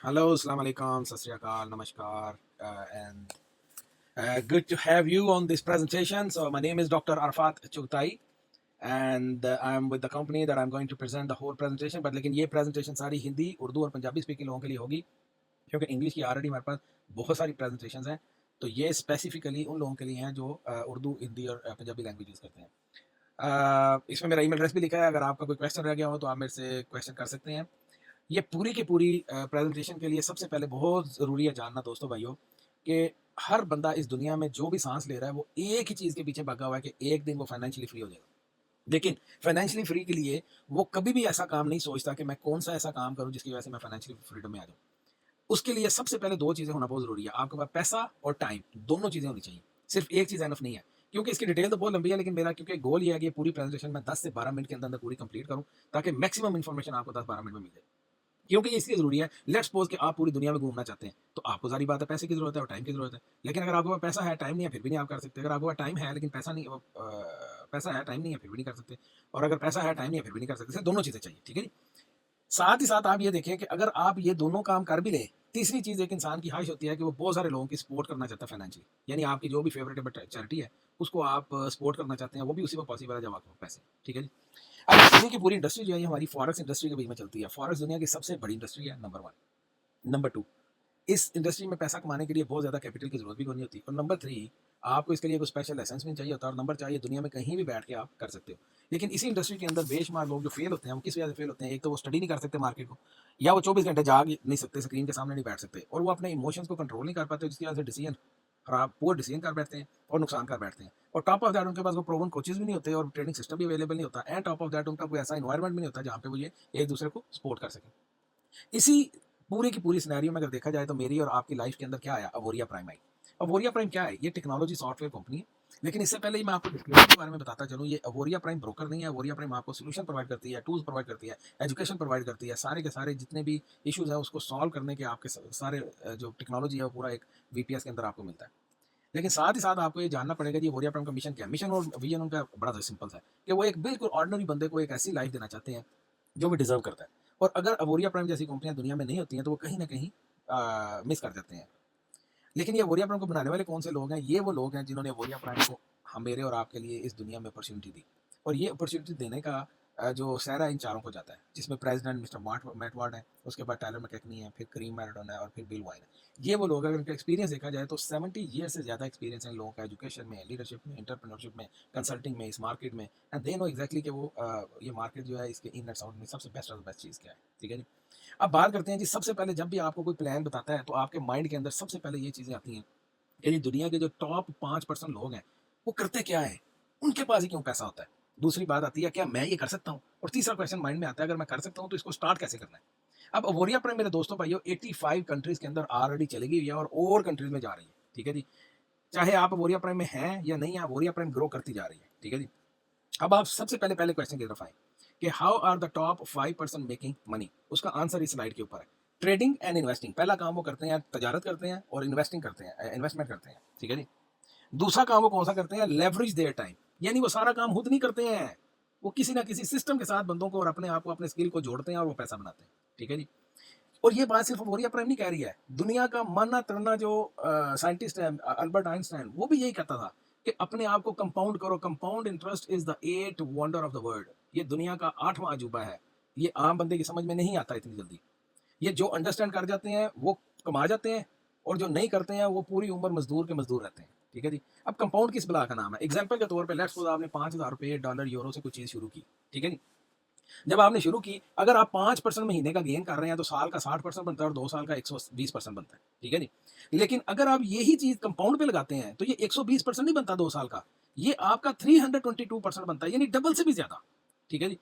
Hello, Assalamu alaikum, Sat Sri Akal, Namaskar, and good to have you on this presentation. So my name is Dr. Arfat Chugtai, and I'm with the company that I'm going to present the whole presentation. But लेकिन ये presentation सारी हिंदी, उर्दू और Punjabi speaking लोगों के लिए होगी, क्योंकि English की ऑलरेडी हमारे पास बहुत सारी presentations हैं. तो ये स्पेसिफिकली उन लोगों के लिए हैं जो उर्दू, हिंदी और पंजाबी लैंग्वेज यूज़ करते हैं. इसमें मेरा ईमेल एड्रेस भी लिखा है. अगर आपका कोई क्वेश्चन रह गया हो तो आप मेरे से क्वेश्चन कर सकते हैं. ये पूरी की पूरी प्रेजेंटेशन के लिए सबसे पहले बहुत ज़रूरी है जानना दोस्तों भाइयों कि हर बंदा इस दुनिया में जो भी सांस ले रहा है वो एक ही चीज़ के पीछे भागा हुआ है कि एक दिन वो फाइनेंशियली फ्री हो जाएगा. लेकिन फाइनेंशियली फ्री के लिए वो कभी भी ऐसा काम नहीं सोचता कि मैं कौन सा ऐसा काम करूं जिसकी वजह से मैं फाइनेंशियली फ्रीडम में आ जाऊं. उसके लिए सबसे पहले दो चीज़ें होना बहुत ज़रूरी है. आपके पास पैसा और टाइम, दोनों चीज़ें होनी चाहिए. सिर्फ एक चीज़ एनफ नहीं है, क्योंकि इसकी डिटेल तो बहुत लंबी है. लेकिन मेरा क्योंकि गोल ये है कि पूरी प्रेजेंटेशन मैं 10 से 12 मिनट के अंदर पूरी कंप्लीट करूं, ताकि मैक्सिमम इन्फॉर्मेशन आपको 10-12 मिनट में मिल जाए. क्योंकि ये इसलिए ज़रूरी है. लेट्स सपोज कि आप पूरी दुनिया में घूमना चाहते हैं, तो आपको सारी बात है पैसे की ज़रूरत है और टाइम की ज़रूरत है. लेकिन अगर आपके पास पैसा है, टाइम नहीं है, फिर भी नहीं आप कर सकते. अगर आपके पास टाइम है लेकिन पैसा है, टाइम नहीं है, फिर भी नहीं कर सकते. और अगर पैसा है, टाइम नहीं है, फिर भी नहीं कर सकते. दोनों चीज़ें चाहिए, ठीक है जी. साथ ही साथ आप ये देखें कि अगर आप ये दोनों काम कर भी लें, तीसरी चीज़ एक इंसान की ख्वाहिश होती है कि वो बहुत सारे लोगों की सपोर्ट करना चाहता है फाइनेंशियली. यानी आपकी जो भी फेवरेटेबल चैरिटी है उसको आप सपोर्ट करना चाहते हैं, वो भी उसी में पॉसिबल है जब आपके पास पैसे, ठीक है जी. अब पूरी की पूरी इंडस्ट्री जो है हमारी फॉरेक्स इंडस्ट्री के बीच में चलती है. फॉरेक्स दुनिया की सबसे बड़ी इंडस्ट्री है, नंबर 1. नंबर 2, इस इंडस्ट्री में पैसा कमाने के लिए बहुत ज़्यादा कैपिटल की जरूरत भी नहीं होती. और नंबर 3, आपको इसके लिए कोई स्पेशल लाइसेंस भी नहीं चाहिए होता. और नंबर 4, ये दुनिया में कहीं भी बैठ के आप कर सकते हो. लेकिन इसी इंडस्ट्री के अंदर बेशुमार लोग जो फेल होते हैं, वो किस वजह से फेल होते हैं? एक तो वो स्टडी नहीं कर सकते मार्केट को, या वो 24 घंटे जाग नहीं सकते, स्क्रीन के सामने नहीं बैठ सकते, और वो अपने इमोशंस को कंट्रोल नहीं कर पाते, जिसकी वजह से डिसीजन खराब, पुअर डिसीजन कर बैठते हैं और नुकसान कर बैठते हैं. और टॉप ऑफ दैट उनके पास वो प्रोवन कोचेज भी नहीं होते और ट्रेनिंग सिस्टम भी अवेलेबल नहीं होता. एंड टॉप ऑफ दैट उनका कोई ऐसा इन्वायरमेंट भी नहीं होता जहाँ पे वो ये एक दूसरे को सपोर्ट कर सकें. इसी पूरी की पूरी सिनेरियो में अगर देखा जाए तो मेरी और आपकी लाइफ के अंदर क्या आया? अवोरिया प्राइम आई. अवोरिया प्राइम क्या है? ये टेक्नोलॉजी सॉफ्टवेयर कंपनी है. लेकिन इससे पहले ही मैं आपको डिस्क्लेमर के बारे में बताता चलूँ, ये अवोरिया प्राइम ब्रोकर नहीं है. अवोरिया प्राइम आपको सोल्यूशन प्रोवाइड करती है, टूल्स प्रोवाइड करती है, एजुकेशन प्रोवाइड करती है. सारे के सारे जितने भी इश्यूज है उसको सॉल्व करने के आपके सारे जो टेक्नोलॉजी है वो पूरा एक वीपीएस के अंदर आपको मिलता है. लेकिन साथ ही साथ आपको ये जानना पड़ेगा कि अवोरिया प्राइम का मिशन क्या है. मिशन और विजन उनका बड़ा सिंपल है कि वो एक बिल्कुल ऑर्डिनरी बंदे को एक ऐसी लाइफ देना चाहते हैं जो वो डिजर्व करता है. और अगर अवोरिया प्राइम जैसी कंपनियां दुनिया में नहीं होती हैं तो वो कहीं ना कहीं मिस कर जाते हैं. लेकिन ये अवोरिया प्राइम को बनाने वाले कौन से लोग हैं? ये वो लोग हैं जिन्होंने अवोरिया प्राइम को हम, मेरे और आपके लिए इस दुनिया में अपॉर्चुनिटी दी. और ये अपॉर्चुनिटी देने का जो सहरा इन चारों को जाता है, जिसमें प्रेसिडेंट मिस्टर मैटवार्ड है, उसके बाद टायलर मैकेकनी है, फिर करीम मैराडोन है और फिर बिल वाइन है. ये वो लोग, अगर इनका एक्सपीरियंस देखा जाए तो 70 ईयर से ज़्यादा एक्सपीरियंस है इन लोगों का, एजुकेशन में, लीडरशिप में, एंटरप्रेन्योरशिप में, कंसल्टिंग में, इस मार्केट में. एंड दे नो एग्जैक्टली कि वो ये मार्केट जो है इसके इन एंड आउट में सबसे बेस्ट चीज़ क्या है, ठीक है जी. अब बात करते हैं जी. सबसे पहले जब भी आपको कोई प्लान बताता है तो आपके माइंड के अंदर सबसे पहले ये चीज़ें आती हैं कि दुनिया के जो टॉप 5% लोग हैं वो करते क्या है, उनके पास ही क्यों पैसा होता है. दूसरी बात आती है क्या मैं ये कर सकता हूँ. और तीसरा क्वेश्चन माइंड में आता है, अगर मैं कर सकता हूँ तो इसको स्टार्ट कैसे करना है. अब अवोरिया प्राइम मेरे दोस्तों भाइयों 85 कंट्रीज के अंदर ऑलरेडी चली गई है और कंट्रीज में जा रही है, ठीक है जी. चाहे आप अवोरिया प्राइम में हैं या नहीं, अवोरिया प्राइम ग्रो करती जा रही है, ठीक है जी. अब आप सबसे पहले पहले क्वेश्चन की तरफ आए कि how are the top 5% making money. उसका आंसर इस स्लाइड के ऊपर है. Trading and investing. पहला काम वो करते हैं, तजारत करते हैं और इन्वेस्टिंग करते हैं, इन्वेस्टमेंट करते हैं, ठीक है जी. दूसरा काम वो कौन सा करते हैं? Leverage their time. यानी वो सारा काम खुद नहीं करते हैं, वो किसी ना किसी सिस्टम के साथ बंदों को और अपने आप को, अपने स्किल को जोड़ते हैं और वो पैसा बनाते हैं, ठीक है जी. और ये बात सिर्फ अवोरिया प्राइम नहीं कह रही है, दुनिया का माना तड़ना जो साइंटिस्ट है अल्बर्ट आइंस्टाइन, वो भी यही कहता था कि अपने आप को कंपाउंड करो. Compound interest is the 8th wonder of the world. ये दुनिया का 8वां अजूबा है. ये आम बंदे की समझ में नहीं आता इतनी जल्दी. ये जो अंडरस्टैंड कर जाते हैं वो कमा जाते हैं, और जो नहीं करते हैं वो पूरी उम्र मजदूर के मजदूर रहते हैं, ठीक है जी. अब कंपाउंड किस बला का नाम है? एग्जाम्पल के तौर पे लेट्स सपोज आपने 5,000 रुपये, डॉलर, यूरो से कोई चीज़ शुरू की, ठीक है जी. जब आपने शुरू की, अगर आप 5% महीने का गेन कर रहे हैं तो साल का 60% बनता है और 2 साल का 120% बनता है, ठीक है जी. लेकिन अगर आप यही चीज़ कंपाउंड पे लगाते हैं तो ये 120% नहीं बनता 2 साल का, ये आपका 322% बनता है, यानी डबल से भी ज्यादा, ठीक है जी.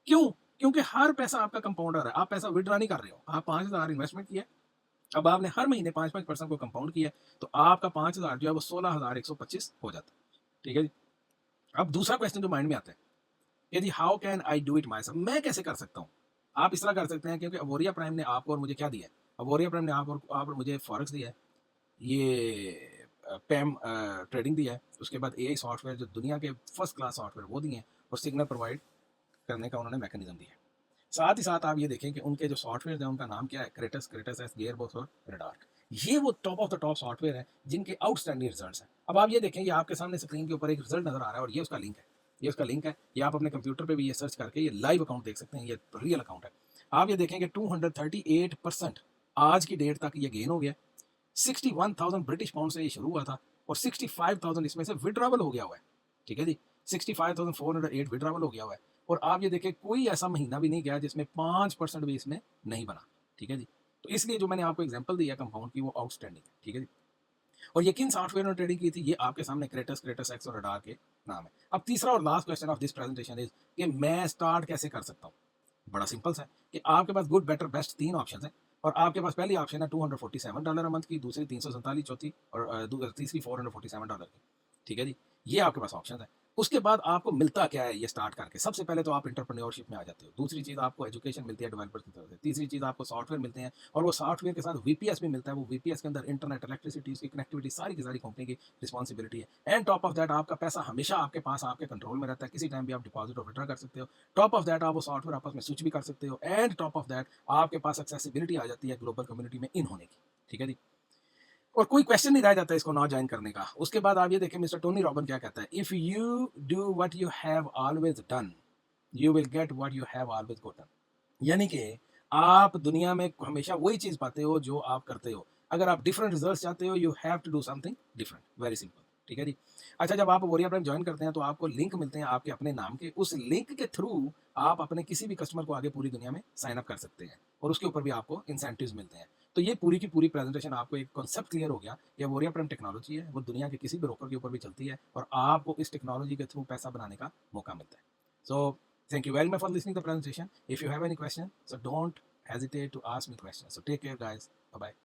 क्यों? क्योंकि हर पैसा आपका कंपाउंडर है. आप पैसा विड्रॉ नहीं कर रहे हो. आप 5,000 इन्वेस्टमेंट किया, अब आपने हर महीने 5-5% को कंपाउंड किया, तो आपका 5,000 जो है वो 16,125 हो जाता है, ठीक है जी. अब दूसरा क्वेश्चन जो माइंड में आता है, यदि how can I do it my self, मैं कैसे कर सकता हूँ. आप इस तरह कर सकते हैं, क्योंकि अवोरिया प्राइम ने आपको और मुझे क्या दिया है? अवोरिया प्राइम ने आप और मुझे फॉरेक्स दिया है, ये पैम ट्रेडिंग दिया है, उसके बाद एआई सॉफ्टवेयर जो दुनिया के फर्स्ट क्लास सॉफ्टवेयर वो दिए हैं, और सिग्नल प्रोवाइड करने का उन्होंने मैकेनिज्म दिया है. साथ ही साथ आप ये देखें कि उनके जो सॉफ्टवेयर है उनका नाम क्या है, क्रेटस, क्रेटस एस, गियरबॉक्स और रेडार। ये वो top of the top software है जिनके आउटस्टैंडिंग रिजल्ट्स हैं। अब आप ये देखें, ये आपके सामने स्क्रीन के ऊपर एक रिजल्ट नजर आ रहा है और ये उसका लिंक है। ये उसका लिंक है, ये आप अपने कंप्यूटर पे भी ये सर्च करके ये लाइव अकाउंट देख सकते हैं, ये रियल अकाउंट है। आप ये देखेंगे 238% आज की डेट तक ये गेन हो गया। 61,000 ब्रिटिश पाउंड से ये शुरू हुआ था और 65,000 इसमें से विड्रॉवल हो गया हुआ है। ठीक है जी, 65,408 विड्रॉवल हो गया हुआ है। और आप ये देखें, कोई ऐसा महीना भी नहीं गया जिसमें 5% भी इसमें नहीं बना। ठीक है जी, तो इसलिए जो मैंने आपको एग्जांपल दिया कंपाउंड की, वो आउटस्टैंडिंग है। ठीक है जी, और ये किन सॉफ्टवेयर में ट्रेडिंग की थी, ये आपके सामने क्रेटस, क्रेटस एक्स और रडार के नाम है। अब तीसरा और last question of this presentation is कि मैं स्टार्ट कैसे कर सकता हूँ। बड़ा सिंपल सा है कि आपके पास गुड, बेटर, बेस्ट 3 ऑप्शन है। और आपके पास पहली ऑप्शन है $247 मंथ की, दूसरी 347, चौथी और तीसरी $447 की। ठीक है जी, ये आपके पास ऑप्शन है। उसके बाद आपको मिलता क्या है ये स्टार्ट करके? सबसे पहले तो आप इंटरप्रेन्योरशिप में आ जाते हो। दूसरी चीज़ आपको एजुकेशन मिलती है डेवलपर की तरफ से। तीसरी चीज़ आपको सॉफ्टवेयर मिलते हैं और वो सॉफ्टवेयर के साथ वीपीएस भी मिलता है। वो वीपीएस के अंदर इंटरनेट, इलेक्ट्रिसिटी, उसकी कनेक्टिविटी सारी की सारी कंपनी की रिस्पॉन्सिबिलिटी है। एंड टॉप ऑफ दैट आपका पैसा हमेशा आपके पास, आपके कंट्रोल में रहता है। किसी टाइम भी आप डिपॉजिट और विड्रॉ कर सकते हो। टॉप ऑफ दैट आप वो सॉफ्टवेयर आपस में स्विच भी कर सकते हो। एंड टॉप ऑफ दैट आपके पास एक्सेसिबिलिटी आ जाती है ग्लोबल कम्युनिटी में इन होने की। ठीक है जी, और कोई क्वेश्चन नहीं रह जाता इसको ना ज्वाइन करने का। उसके बाद आप ये देखें मिस्टर टोनी रॉबिन क्या कहता है, if you do what you have always done, you will get what you have always Gotan. यानी कि आप दुनिया में हमेशा वही चीज पाते हो जो आप करते हो। अगर आप डिफरेंट रिजल्ट्स चाहते हो, you have to do something different. Very simple. ठीक है जी, अच्छा, जब आप वॉरियर प्राइम ज्वाइन करते हैं तो आपको लिंक मिलते हैं आपके अपने नाम के। उस लिंक के थ्रू आप अपने किसी भी कस्टमर को आगे पूरी दुनिया में साइन अप कर सकते हैं और उसके ऊपर भी आपको इंसेंटिव्स मिलते हैं। तो ये पूरी की पूरी प्रेजेंटेशन, आपको एक कॉन्सेप्ट क्लियर हो गया। ये वॉरियर प्राइम टेक्नोलॉजी है, वो दुनिया के किसी भी ब्रोकर के ऊपर भी चलती है और आपको इस टेक्नोलॉजी के थ्रू पैसा बनाने का मौका मिलता है। सो thank you very much for listening to the presentation. If you have any question, so don't hesitate to ask me questions. So take care, guys. Bye bye.